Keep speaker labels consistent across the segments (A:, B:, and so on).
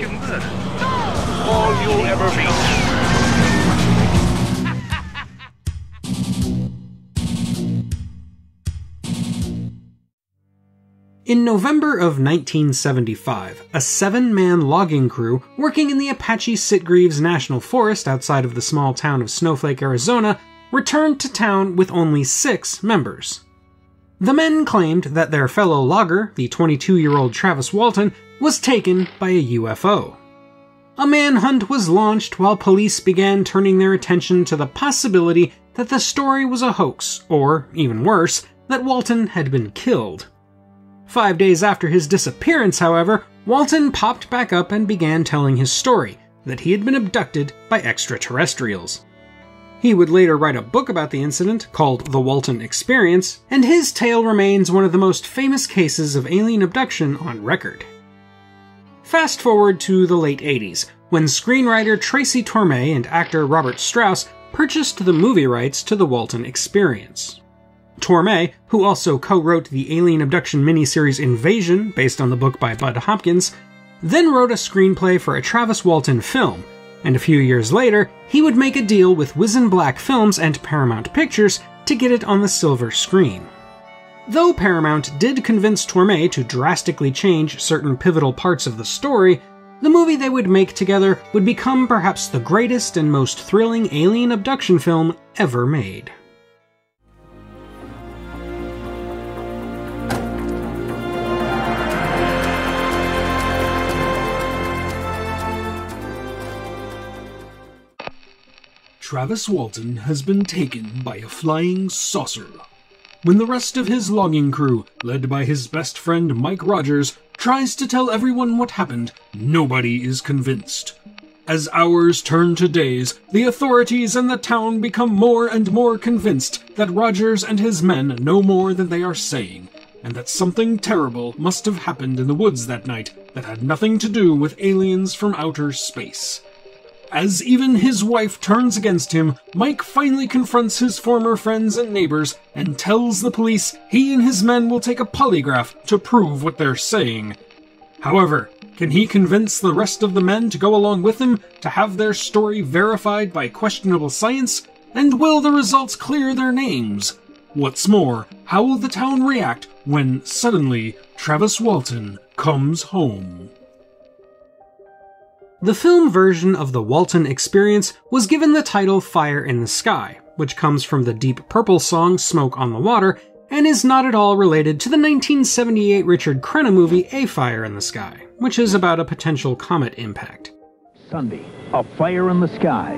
A: you murdered. All you'll ever be.
B: In November of 1975, a 7-man logging crew working in the Apache Sitgreaves National Forest outside of the small town of Snowflake, Arizona, returned to town with only 6 members. The men claimed that their fellow logger, the 22-year-old Travis Walton, was taken by a UFO. A manhunt was launched while police began turning their attention to the possibility that the story was a hoax, or, even worse, that Walton had been killed. 5 days after his disappearance, however, Walton popped back up and began telling his story, that he had been abducted by extraterrestrials. He would later write a book about the incident, called The Walton Experience, and his tale remains one of the most famous cases of alien abduction on record. Fast forward to the late 80s, when screenwriter Tracy Torme and actor Robert Strauss purchased the movie rights to The Walton Experience. Torme, who also co-wrote the alien abduction miniseries Invasion, based on the book by Bud Hopkins, then wrote a screenplay for a Travis Walton film, and a few years later, he would make a deal with Wizen Black Films and Paramount Pictures to get it on the silver screen. Though Paramount did convince Torme to drastically change certain pivotal parts of the story, the movie they would make together would become perhaps the greatest and most thrilling alien abduction film ever made.
C: Travis Walton has been taken by a flying saucer. When the rest of his logging crew, led by his best friend Mike Rogers, tries to tell everyone what happened, nobody is convinced. As hours turn to days, the authorities and the town become more and more convinced that Rogers and his men know more than they are saying, and that something terrible must have happened in the woods that night that had nothing to do with aliens from outer space. As even his wife turns against him, Mike finally confronts his former friends and neighbors and tells the police he and his men will take a polygraph to prove what they're saying. However, can he convince the rest of the men to go along with him to have their story verified by questionable science? And will the results clear their names? What's more, how will the town react when, suddenly, Travis Walton comes home?
B: The film version of the Walton Experience was given the title Fire in the Sky, which comes from the Deep Purple song Smoke on the Water, and is not at all related to the 1978 Richard Crenna movie A Fire in the Sky, which is about a potential comet impact.
D: Sunday, a fire in the sky.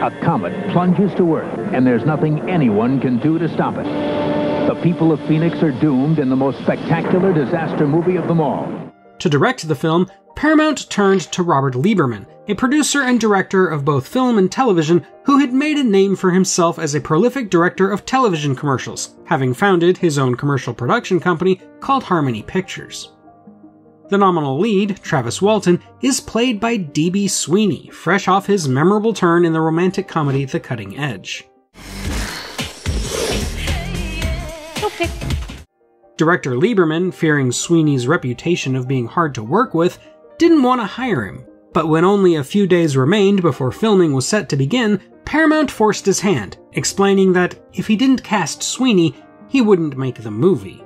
D: A comet plunges to Earth, and there's nothing anyone can do to stop it. The people of Phoenix are doomed in the most spectacular disaster movie of them all.
B: To direct the film, Paramount turned to Robert Lieberman, a producer and director of both film and television who had made a name for himself as a prolific director of television commercials, having founded his own commercial production company called Harmony Pictures. The nominal lead, Travis Walton, is played by D.B. Sweeney, fresh off his memorable turn in the romantic comedy The Cutting Edge.
E: Okay.
B: Director Lieberman, fearing Sweeney's reputation of being hard to work with, didn't want to hire him, but when only a few days remained before filming was set to begin, Paramount forced his hand, explaining that if he didn't cast Sweeney, he wouldn't make the movie.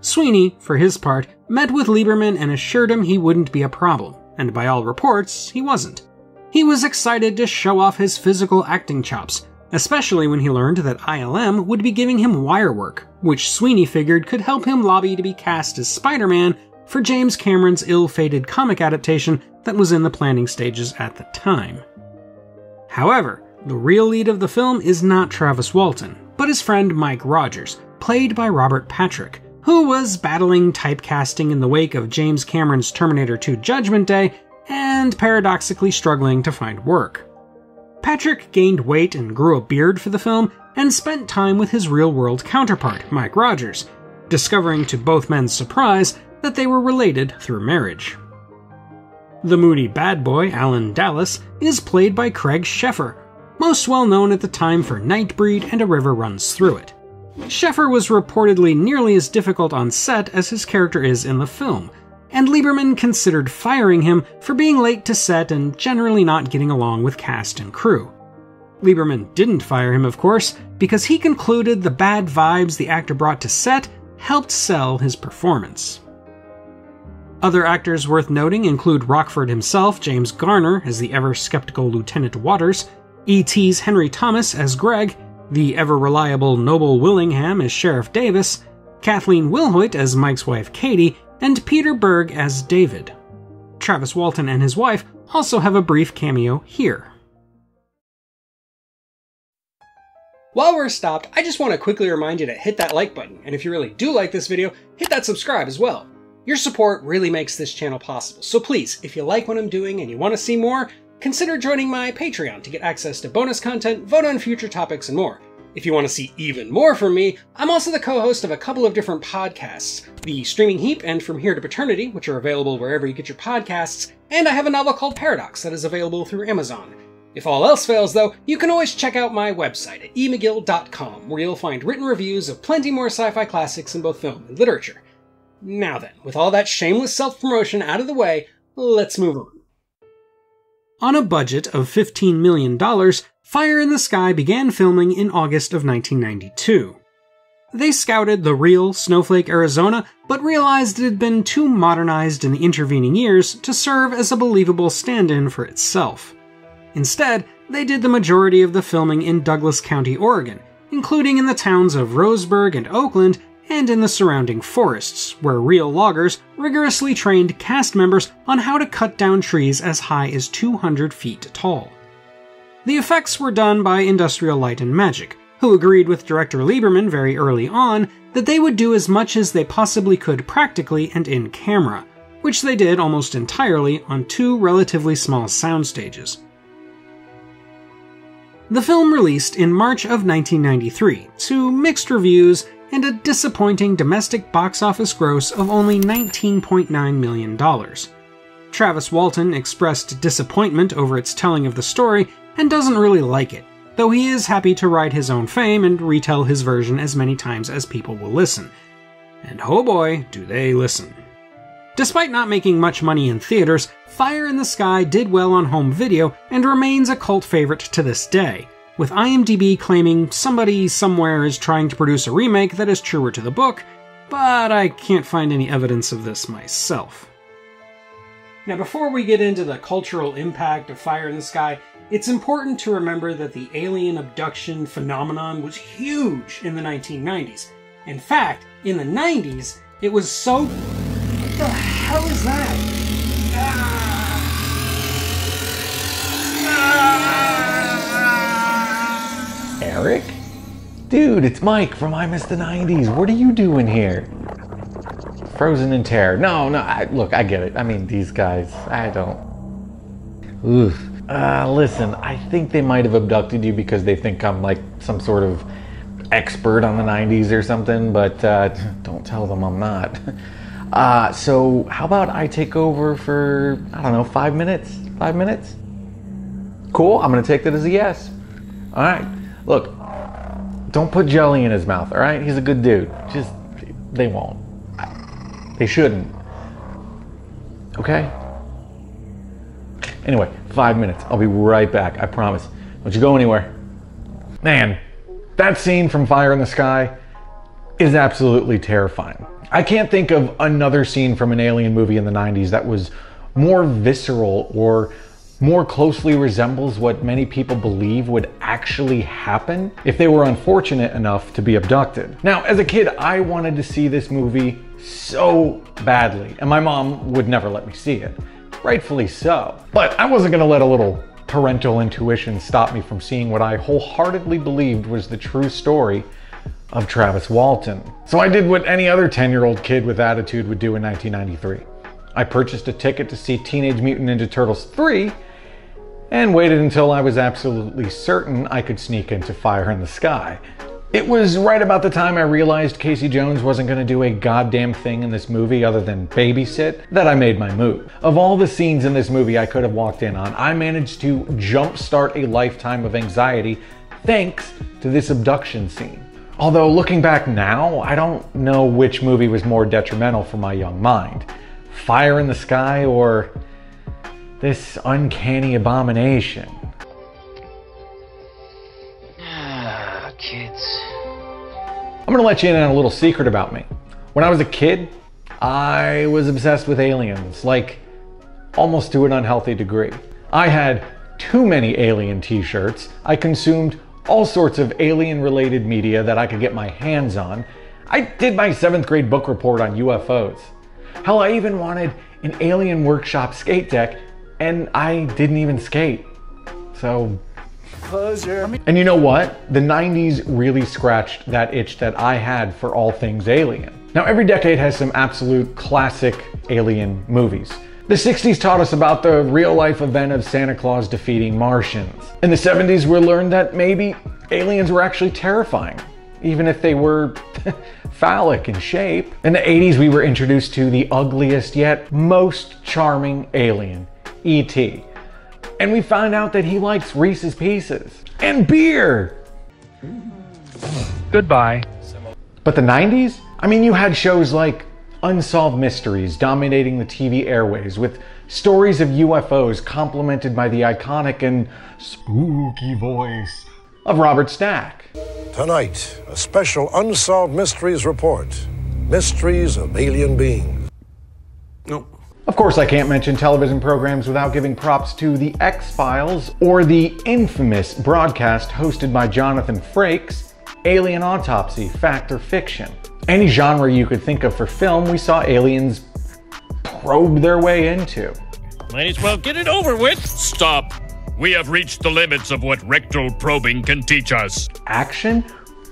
B: Sweeney, for his part, met with Lieberman and assured him he wouldn't be a problem, and by all reports, he wasn't. He was excited to show off his physical acting chops, especially when he learned that ILM would be giving him wire work, which Sweeney figured could help him lobby to be cast as Spider-Man for James Cameron's ill-fated comic adaptation that was in the planning stages at the time. However, the real lead of the film is not Travis Walton, but his friend Mike Rogers, played by Robert Patrick, who was battling typecasting in the wake of James Cameron's Terminator 2 Judgment Day and paradoxically struggling to find work. Patrick gained weight and grew a beard for the film and spent time with his real-world counterpart, Mike Rogers, discovering to both men's surprise that they were related through marriage. The moody bad boy, Alan Dallas, is played by Craig Sheffer, most well known at the time for Nightbreed and A River Runs Through It. Sheffer was reportedly nearly as difficult on set as his character is in the film, and Lieberman considered firing him for being late to set and generally not getting along with cast and crew. Lieberman didn't fire him, of course, because he concluded the bad vibes the actor brought to set helped sell his performance. Other actors worth noting include Rockford himself, James Garner as the ever-skeptical Lieutenant Waters, E.T.'s Henry Thomas as Greg, the ever-reliable Noble Willingham as Sheriff Davis, Kathleen Wilhoit as Mike's wife Katie, and Peter Berg as David. Travis Walton and his wife also have a brief cameo here. While we're stopped, I just want to quickly remind you to hit that like button, and if you really do like this video, hit that subscribe as well. Your support really makes this channel possible, so please, if you like what I'm doing and you want to see more, consider joining my Patreon to get access to bonus content, vote on future topics, and more. If you want to see even more from me, I'm also the co-host of a couple of different podcasts, the Streaming Heap and From Here to Paternity, which are available wherever you get your podcasts, and I have a novel called Paradox that is available through Amazon. If all else fails, though, you can always check out my website at emcgill.com, where you'll find written reviews of plenty more sci-fi classics in both film and literature. Now then, with all that shameless self-promotion out of the way, let's move on. On a budget of $15 million, Fire in the Sky began filming in August of 1992. They scouted the real Snowflake, Arizona, but realized it had been too modernized in the intervening years to serve as a believable stand-in for itself. Instead, they did the majority of the filming in Douglas County, Oregon, including in the towns of Roseburg and Oakland, and in the surrounding forests, where real loggers rigorously trained cast members on how to cut down trees as high as 200 feet tall. The effects were done by Industrial Light and Magic, who agreed with director Lieberman very early on that they would do as much as they possibly could practically and in camera, which they did almost entirely on two relatively small sound stages. The film released in March of 1993 to mixed reviews and a disappointing domestic box office gross of only $19.9 million. Travis Walton expressed disappointment over its telling of the story and doesn't really like it, though he is happy to ride his own fame and retell his version as many times as people will listen. And oh boy, do they listen. Despite not making much money in theaters, Fire in the Sky did well on home video and remains a cult favorite to this day, with IMDb claiming somebody somewhere is trying to produce a remake that is truer to the book, but I can't find any evidence of this myself. Now, before we get into the cultural impact of Fire in the Sky, it's important to remember that the alien abduction phenomenon was huge in the 1990s. In fact, in the 90s, it was so... What the hell is that?
F: Eric? Dude, it's Mike from I Miss the 90s. What are you doing here? Frozen in terror. No, look, I get it. I mean, these guys, I don't... Oof. Listen, I think they might have abducted you because they think I'm like some sort of expert on the 90s or something, but don't tell them I'm not. So how about I take over for, I don't know, 5 minutes? 5 minutes? Cool, I'm gonna take that as a yes. All right, look, don't put jelly in his mouth, all right? He's a good dude. Just, they won't. They shouldn't. Okay? Anyway, 5 minutes. I'll be right back, I promise. Don't you go anywhere. Man, that scene from Fire in the Sky is absolutely terrifying. I can't think of another scene from an alien movie in the 90s that was more visceral or more closely resembles what many people believe would actually happen if they were unfortunate enough to be abducted. Now, as a kid, I wanted to see this movie so badly, and my mom would never let me see it. Rightfully so. But I wasn't gonna let a little parental intuition stop me from seeing what I wholeheartedly believed was the true story of Travis Walton. So I did what any other 10-year-old kid with attitude would do in 1993. I purchased a ticket to see Teenage Mutant Ninja Turtles 3 and waited until I was absolutely certain I could sneak into Fire in the Sky. It was right about the time I realized Casey Jones wasn't going to do a goddamn thing in this movie other than babysit that I made my move. Of all the scenes in this movie I could have walked in on, I managed to jumpstart a lifetime of anxiety thanks to this abduction scene. Although looking back now, I don't know which movie was more detrimental for my young mind. fire in the sky, or this uncanny abomination?
G: Kids.
F: I'm gonna let you in on a little secret about me. When I was a kid, I was obsessed with aliens, like almost to an unhealthy degree. I had too many alien t-shirts. I consumed all sorts of alien-related media that I could get my hands on. I did my 7th grade book report on UFOs. Hell, I even wanted an alien workshop skate deck, and I didn't even skate. So, and you know what? The 90s really scratched that itch that I had for all things alien. Now, every decade has some absolute classic alien movies. The 60s taught us about the real-life event of Santa Claus defeating Martians. In the 70s, we learned that maybe aliens were actually terrifying, even if they were phallic in shape. In the 80s, we were introduced to the ugliest yet most charming alien, E.T. And we find out that he likes Reese's Pieces and beer.
A: Goodbye.
F: But the 90s? I mean, you had shows like Unsolved Mysteries dominating the TV airways, with stories of UFOs complemented by the iconic and spooky voice of Robert Stack.
H: Tonight, a special Unsolved Mysteries report. Mysteries of alien beings.
C: Nope.
F: Of course, I can't mention television programs without giving props to The X-Files or the infamous broadcast hosted by Jonathan Frakes, Alien Autopsy, Fact or Fiction. Any genre you could think of for film, we saw aliens probe their way into.
I: Might as well get it over with. Stop. We have reached the limits of what rectal probing can teach us.
F: Action?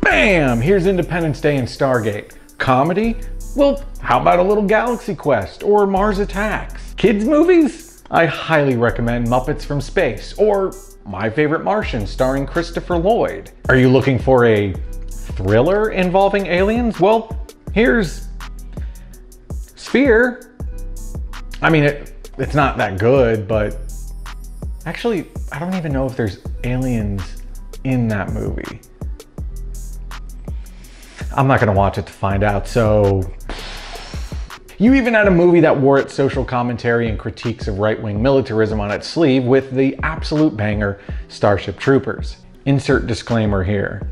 F: Bam! Here's Independence Day and Stargate. Comedy? Well, how about a little Galaxy Quest or Mars Attacks? Kids movies? I highly recommend Muppets from Space or My Favorite Martian starring Christopher Lloyd. Are you looking for a thriller involving aliens? Well, here's Sphere. I mean, it's not that good, but actually, I don't even know if there's aliens in that movie. I'm not gonna watch it to find out, so... You even had a movie that wore its social commentary and critiques of right-wing militarism on its sleeve with the absolute banger Starship Troopers. Insert disclaimer here.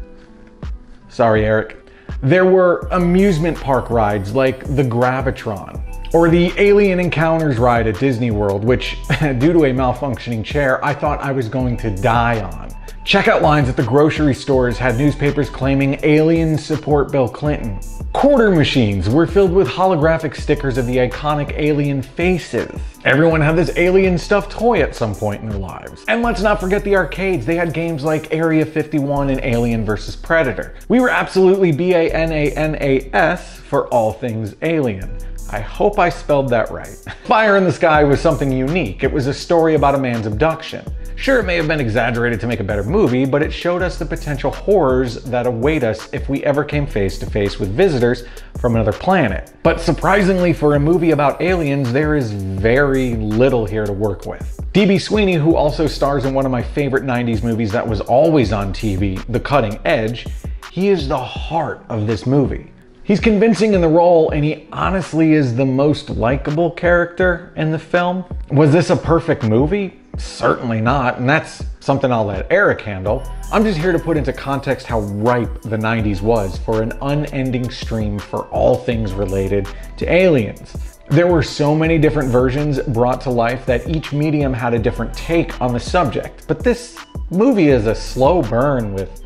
F: Sorry, Eric. There were amusement park rides like the Gravitron, or the Alien Encounters ride at Disney World, which, due to a malfunctioning chair, I thought I was going to die on. Checkout lines at the grocery stores had newspapers claiming aliens support Bill Clinton. Quarter machines were filled with holographic stickers of the iconic alien faces. Everyone had this alien stuffed toy at some point in their lives. And let's not forget the arcades. They had games like Area 51 and Alien vs. Predator. We were absolutely BANANAS for all things alien. I hope I spelled that right. Fire in the Sky was something unique. It was a story about a man's abduction. Sure, it may have been exaggerated to make a better movie, but it showed us the potential horrors that await us if we ever came face to face with visitors from another planet. But surprisingly, for a movie about aliens, there is very little here to work with. D.B. Sweeney, who also stars in one of my favorite 90s movies that was always on TV, The Cutting Edge, he is the heart of this movie. He's convincing in the role, and he honestly is the most likable character in the film. Was this a perfect movie? Certainly not, and that's something I'll let Eric handle. I'm just here to put into context how ripe the 90s was for an unending stream for all things related to aliens. There were so many different versions brought to life that each medium had a different take on the subject, but this movie is a slow burn with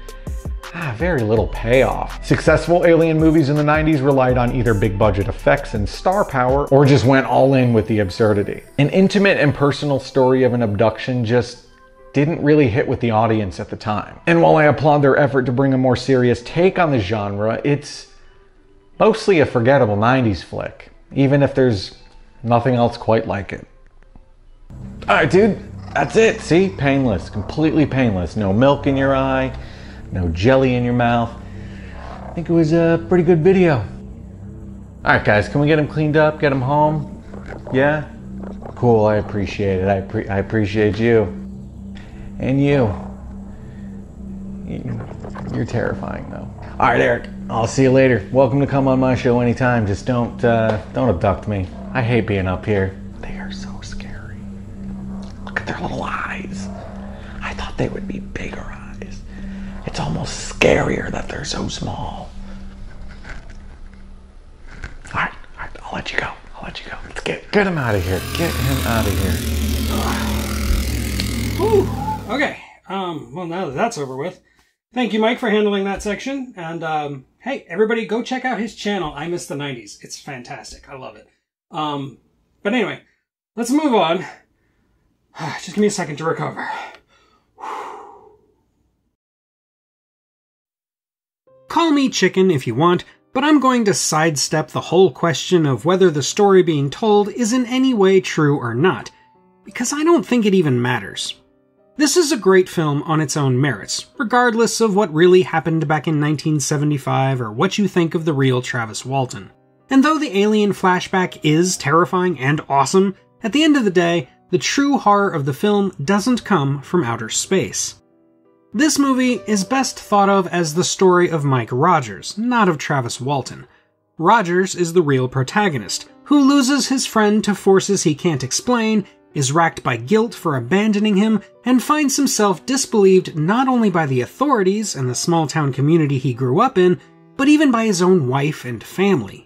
F: very little payoff. Successful alien movies in the 90s relied on either big budget effects and star power, or just went all in with the absurdity. An intimate and personal story of an abduction just didn't really hit with the audience at the time. And while I applaud their effort to bring a more serious take on the genre, it's mostly a forgettable 90s flick, even if there's nothing else quite like it. Alright dude, that's it. See? Painless. Completely painless. No milk in your eye. No jelly in your mouth. I think it was a pretty good video. Alright guys, can we get him cleaned up, get him home? Yeah? Cool, I appreciate it. I appreciate you. And you. You're terrifying though. Alright Eric, I'll see you later. Welcome to come on my show anytime. Just don't abduct me. I hate being up here. They are so scary. Look at their little eyes. I thought they would be bigger eyes. It's almost scarier that they're so small. All right, I'll let you go. Let's get him out of here. Get him out of here.
B: Whew. Okay. Well, now that that's over with, thank you, Mike, for handling that section. And hey, everybody, go check out his channel. I Miss the 90s. It's fantastic. I love it. But anyway, let's move on. Just give me a second to recover. Call me chicken if you want, but I'm going to sidestep the whole question of whether the story being told is in any way true or not, because I don't think it even matters. This is a great film on its own merits, regardless of what really happened back in 1975 or what you think of the real Travis Walton. And though the alien flashback is terrifying and awesome, at the end of the day, the true horror of the film doesn't come from outer space. This movie is best thought of as the story of Mike Rogers, not of Travis Walton. Rogers is the real protagonist, who loses his friend to forces he can't explain, is racked by guilt for abandoning him, and finds himself disbelieved not only by the authorities and the small-town community he grew up in, but even by his own wife and family.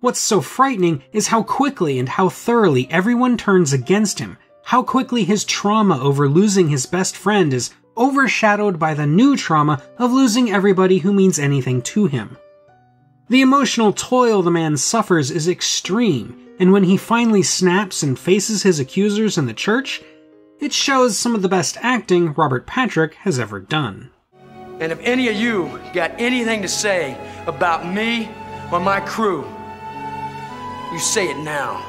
B: What's so frightening is how quickly and how thoroughly everyone turns against him, how quickly his trauma over losing his best friend is overshadowed by the new trauma of losing everybody who means anything to him. The emotional toil the man suffers is extreme, and when he finally snaps and faces his accusers in the church, it shows some of the best acting Robert Patrick has ever done.
G: And if any of you got anything to say about me or my crew, you say it now,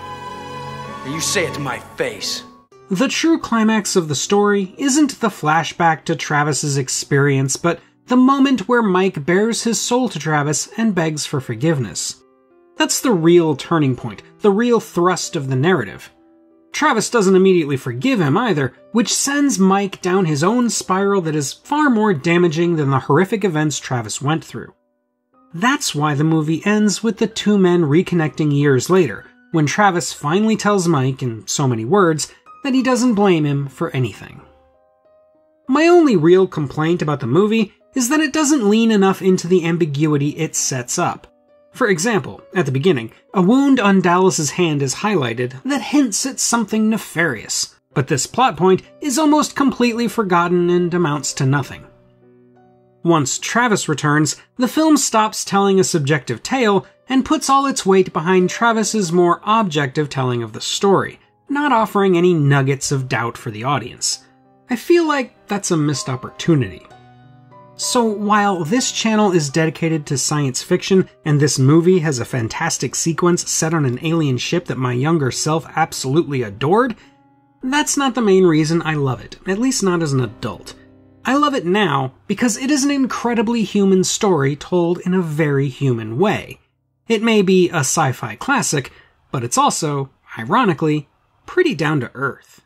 G: and you say it to my face.
B: The true climax of the story isn't the flashback to Travis's experience, but the moment where Mike bares his soul to Travis and begs for forgiveness. That's the real turning point, the real thrust of the narrative. Travis doesn't immediately forgive him either, which sends Mike down his own spiral that is far more damaging than the horrific events Travis went through. That's why the movie ends with the two men reconnecting years later, when Travis finally tells Mike, in so many words, that he doesn't blame him for anything. My only real complaint about the movie is that it doesn't lean enough into the ambiguity it sets up. For example, at the beginning, a wound on Dallas's hand is highlighted that hints at something nefarious, but this plot point is almost completely forgotten and amounts to nothing. Once Travis returns, the film stops telling a subjective tale and puts all its weight behind Travis's more objective telling of the story, not offering any nuggets of doubt for the audience. I feel like that's a missed opportunity. So while this channel is dedicated to science fiction and this movie has a fantastic sequence set on an alien ship that my younger self absolutely adored, that's not the main reason I love it, at least not as an adult. I love it now because it is an incredibly human story told in a very human way. It may be a sci-fi classic, but it's also, ironically, pretty down to earth.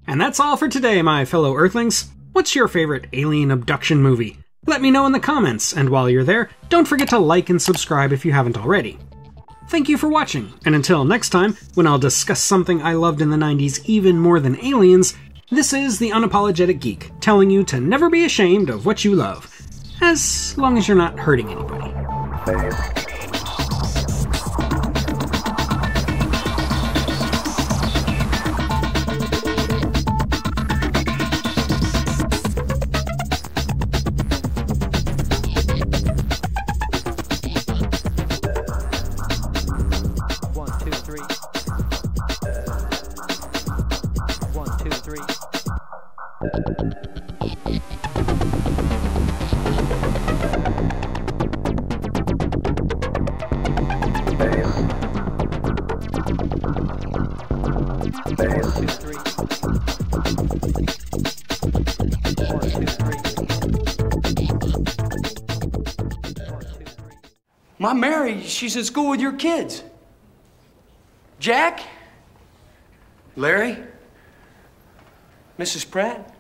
B: And that's all for today, my fellow Earthlings. What's your favorite alien abduction movie? Let me know in the comments, and while you're there, don't forget to like and subscribe if you haven't already. Thank you for watching, and until next time, when I'll discuss something I loved in the 90s even more than aliens, this is the Unapologetic Geek, telling you to never be ashamed of what you love, as long as you're not hurting anybody.
G: My Mary, she's in school with your kids. Jack? Larry? Mrs. Pratt?